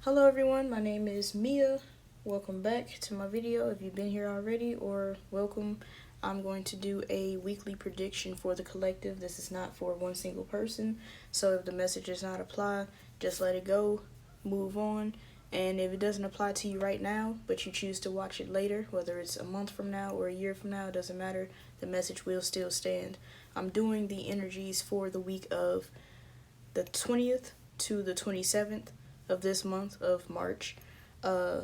Hello everyone, my name is Mia. Welcome back to my video. If you've been here already, or welcome. I'm going to do a weekly prediction for the collective. This is not for one single person, so if the message does not apply, just let it go, move on. And if it doesn't apply to you right now, but you choose to watch it later, whether it's a month from now or a year from now, it doesn't matter, the message will still stand. I'm doing the energies for the week of the 20th to the 27th of this month of March. Uh,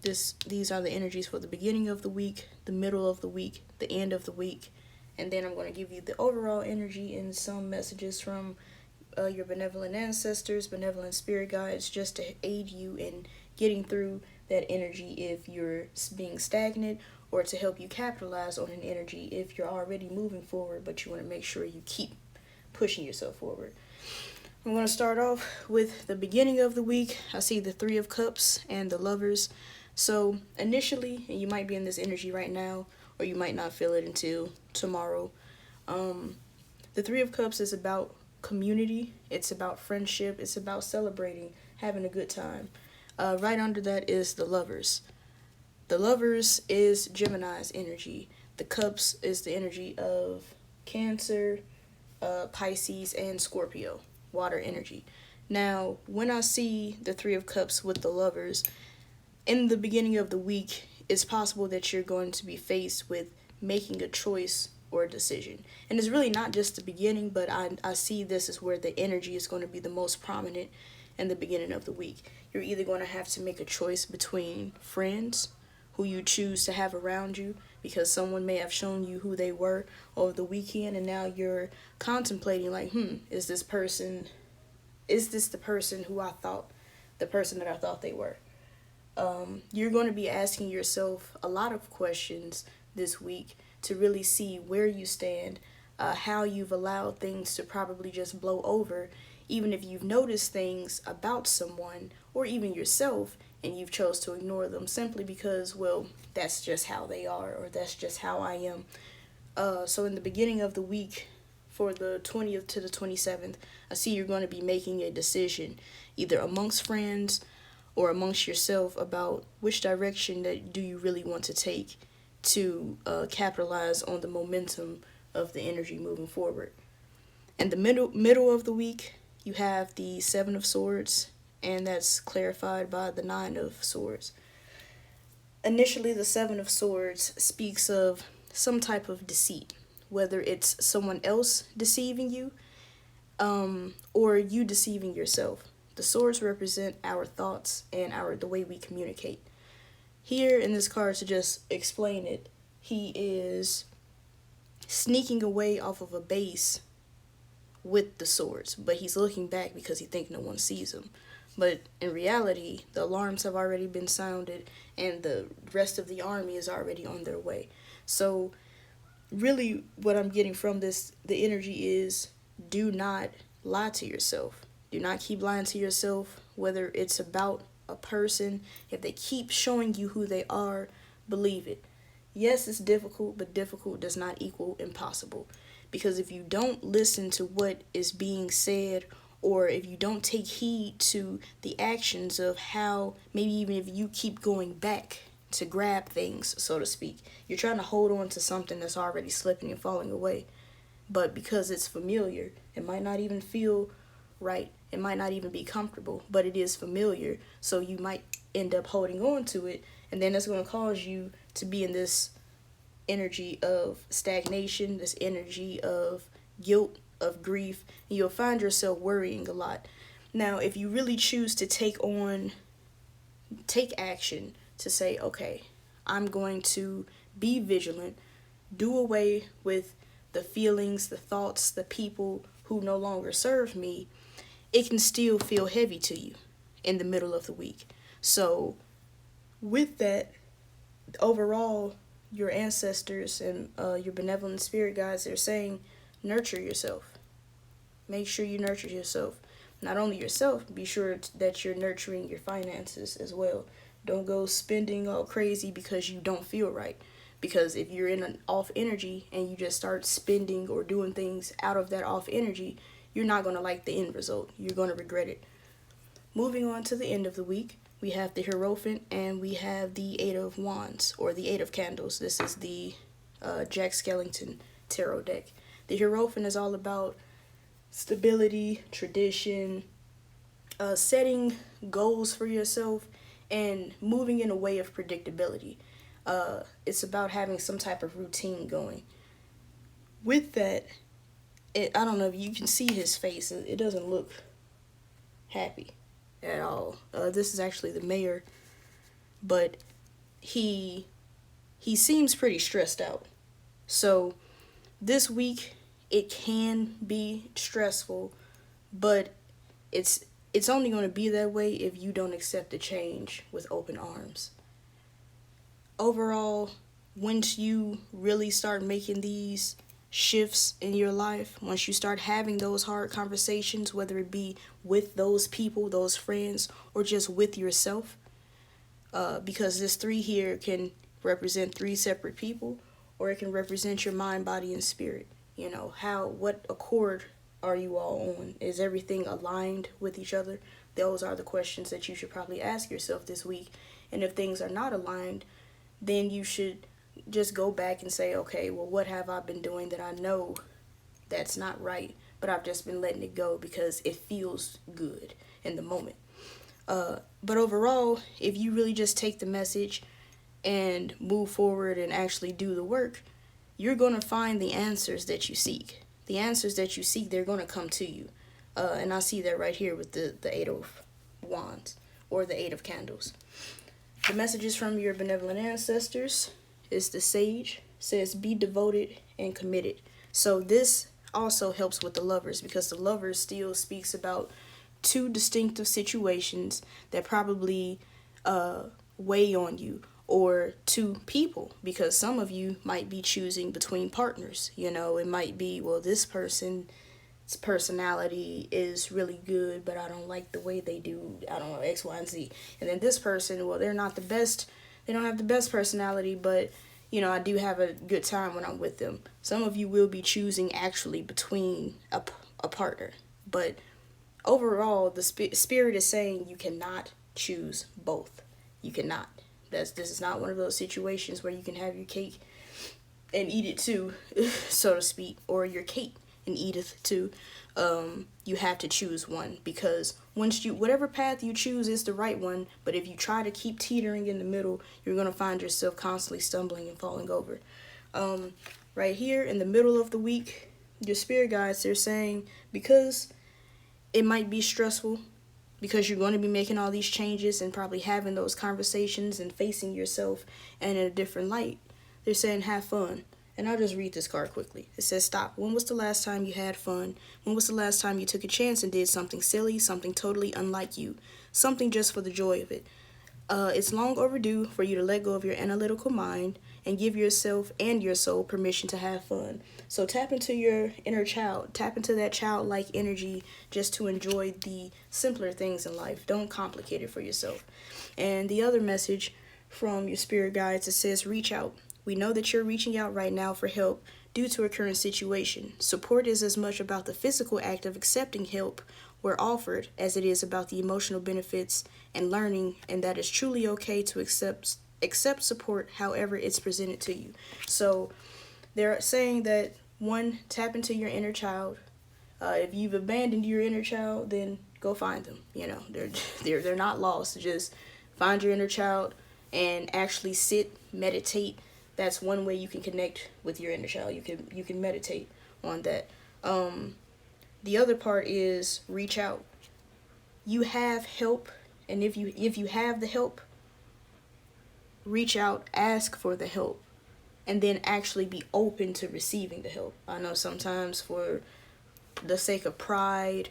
these are the energies for the beginning of the week, the middle of the week, the end of the week, and then I'm going to give you the overall energy and some messages from your benevolent ancestors, benevolent spirit guides, just to aid you in getting through that energy if you're being stagnant, or to help you capitalize on an energy if you're already moving forward but you want to make sure you keep pushing yourself forward. I'm going to start off with the beginning of the week. I see the Three of Cups and the Lovers. So initially, and you might be in this energy right now, or you might not feel it until tomorrow. The Three of Cups is about community. It's about friendship. It's about celebrating, having a good time. Right under that is the Lovers. The Lovers is Gemini's energy. The Cups is the energy of Cancer, Pisces, and Scorpio. Water energy. Now, when I see the Three of Cups with the Lovers, in the beginning of the week, it's possible that you're going to be faced with making a choice or a decision. And it's really not just the beginning, but I see this as where the energy is going to be the most prominent in the beginning of the week. You're either going to have to make a choice between friends who you choose to have around you, because someone may have shown you who they were over the weekend, and now you're contemplating like, is this the person who I thought, the person that I thought they were? You're going to be asking yourself a lot of questions this week to really see where you stand, how you've allowed things to probably just blow over, even if you've noticed things about someone or even yourself and you've chose to ignore them simply because, well, that's just how they are, or that's just how I am. So in the beginning of the week, for the 20th to the 27th, I see you're going to be making a decision, either amongst friends or amongst yourself, about which direction that do you really want to take to capitalize on the momentum of the energy moving forward. In the middle of the week, you have the Seven of Swords, and that's clarified by the Nine of Swords. Initially, the Seven of Swords speaks of some type of deceit, whether it's someone else deceiving you, or you deceiving yourself. The swords represent our thoughts and the way we communicate. Here in this card, to just explain it, he is sneaking away off of a base with the swords, but he's looking back because he thinks no one sees him. But in reality, the alarms have already been sounded and the rest of the army is already on their way. So really what I'm getting from this, the energy is, do not lie to yourself. Do not keep lying to yourself, whether it's about a person. If they keep showing you who they are, believe it. Yes, it's difficult, but difficult does not equal impossible. Because if you don't listen to what is being said, or if you don't take heed to the actions of how, maybe even if you keep going back to grab things, so to speak, you're trying to hold on to something that's already slipping and falling away. But because it's familiar, it might not even feel right. It might not even be comfortable, but it is familiar. So you might end up holding on to it, and then that's going to cause you to be in this energy of stagnation, this energy of guilt, of grief, and you'll find yourself worrying a lot. Now, if you really choose to take action to say, okay, I'm going to be vigilant, do away with the feelings, the thoughts, the people who no longer serve me, it can still feel heavy to you in the middle of the week. So with that, overall, your ancestors and your benevolent spirit guides, they're saying, nurture yourself. Make sure you nurture yourself. Not only yourself, be sure that you're nurturing your finances as well. Don't go spending all crazy because you don't feel right. Because if you're in an off energy and you just start spending or doing things out of that off energy, you're not going to like the end result. You're going to regret it. moving on to the end of the week, we have the Hierophant and we have the Eight of Wands, or the Eight of Candles. This is the Jack Skellington tarot deck. The Hierophant is all about stability, tradition, setting goals for yourself, and moving in a way of predictability. It's about having some type of routine going. With that, I don't know if you can see his face. It doesn't look happy at all. This is actually the mayor, but he seems pretty stressed out. So this week it can be stressful, but it's only going to be that way if you don't accept the change with open arms. Overall, once you really start making these shifts in your life, once you start having those hard conversations, whether it be with those people, those friends, or just with yourself, because this 3 here can represent 3 separate people, or it can represent your mind, body, and spirit. You know, what accord are you all on? Is everything aligned with each other? Those are the questions that you should probably ask yourself this week. And if things are not aligned, then you should just go back and say, okay, well, what have I been doing that I know that's not right, but I've just been letting it go because it feels good in the moment. But overall, if you really just take the message and move forward and actually do the work, you're going to find the answers that you seek. The answers that you seek, they're going to come to you. And I see that right here with the Eight of Wands, or the Eight of Candles. The messages from your benevolent ancestors is the Sage. Says, be devoted and committed. So this also helps with the Lovers, because the Lovers still speaks about 2 distinctive situations that probably weigh on you, or 2 people, because some of you might be choosing between partners. You know, it might be, well, this person's personality is really good, but I don't like the way they do, I don't know, X, Y, and Z. And then this person, well, they're not the best, they don't have the best personality, but, you know, I do have a good time when I'm with them. Some of you will be choosing actually between a partner, but overall, the spirit is saying you cannot choose both. You cannot. This is not one of those situations where you can have your cake and eat it too, so to speak, or your cake and eat it too. You have to choose one, because whatever path you choose is the right one, but if you try to keep teetering in the middle, you're going to find yourself constantly stumbling and falling over. Right here in the middle of the week, your spirit guides, they're saying, because it might be stressful, because you're going to be making all these changes and probably having those conversations and facing yourself and in a different light, they're saying have fun. And I'll just read this card quickly. It says, stop. When was the last time you had fun? When was the last time you took a chance and did something silly, something totally unlike you, something just for the joy of it? It's long overdue for you to let go of your analytical mind and give yourself and your soul permission to have fun. So tap into your inner child. Tap into that childlike energy just to enjoy the simpler things in life. Don't complicate it for yourself. And the other message from your spirit guides, it says, reach out. We know that you're reaching out right now for help due to a current situation. Support is as much about the physical act of accepting help we're offered as it is about the emotional benefits and learning, and that it's truly okay to accept support however it's presented to you. So they're saying that, 1, tap into your inner child. If you've abandoned your inner child, then go find them. You know, they're not lost. Just find your inner child and actually sit, meditate. That's one way you can connect with your inner child. You can meditate on that. The other part is reach out. You have help, and if you have the help, reach out, ask for the help, and then actually be open to receiving the help. I know sometimes for the sake of pride,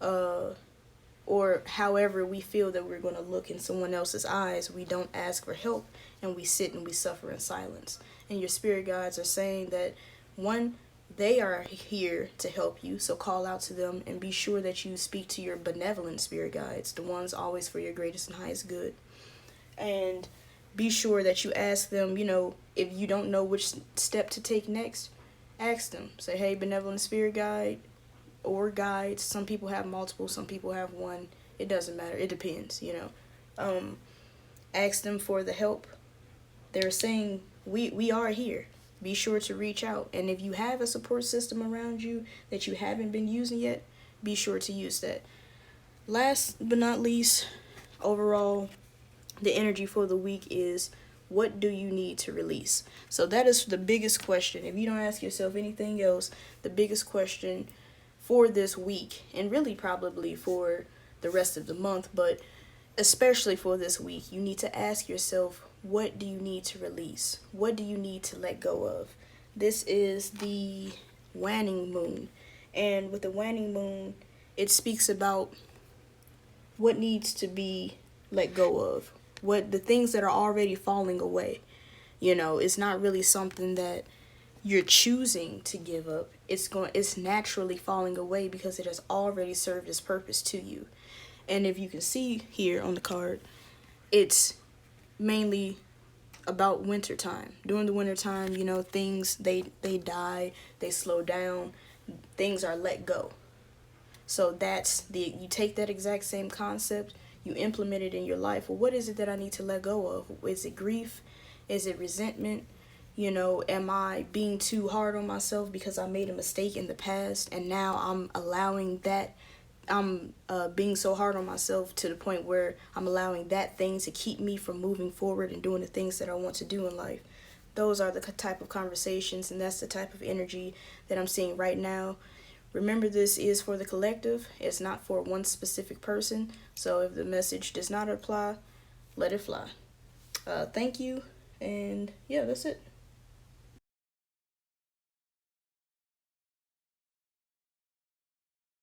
or however we feel that we're going to look in someone else's eyes, we don't ask for help, and we sit and we suffer in silence. And your spirit guides are saying that, 1, they are here to help you, so call out to them and be sure that you speak to your benevolent spirit guides, the ones always for your greatest and highest good. And be sure that you ask them, you know, if you don't know which step to take next, ask them. Say, hey, benevolent spirit guide or guides. Some people have multiple, some people have one. It doesn't matter. It depends, you know. Ask them for the help. They're saying we are here. Be sure to reach out. And if you have a support system around you that you haven't been using yet, be sure to use that. Last but not least, overall, the energy for the week is, what do you need to release? So that is the biggest question. If you don't ask yourself anything else, the biggest question for this week, and really probably for the rest of the month, but especially for this week, you need to ask yourself, what do you need to release? What do you need to let go of? This is the waning moon. And with the waning moon, it speaks about what needs to be let go of. What the things that are already falling away. You know, it's not really something that you're choosing to give up. It's naturally falling away because it has already served its purpose to you. And if you can see here on the card, it's mainly about winter time. During the winter time, you know, things they die, they slow down, things are let go. So you take that exact same concept, you implement it in your life. Well, what is it that I need to let go of? Is it grief? Is it resentment? You know, am I being too hard on myself because I made a mistake in the past and now I'm allowing that, I'm being so hard on myself to the point where I'm allowing that thing to keep me from moving forward and doing the things that I want to do in life. Those are the type of conversations, and that's the type of energy that I'm seeing right now. Remember, this is for the collective. It's not for one specific person. So if the message does not apply, let it fly. Thank you. And yeah, that's it.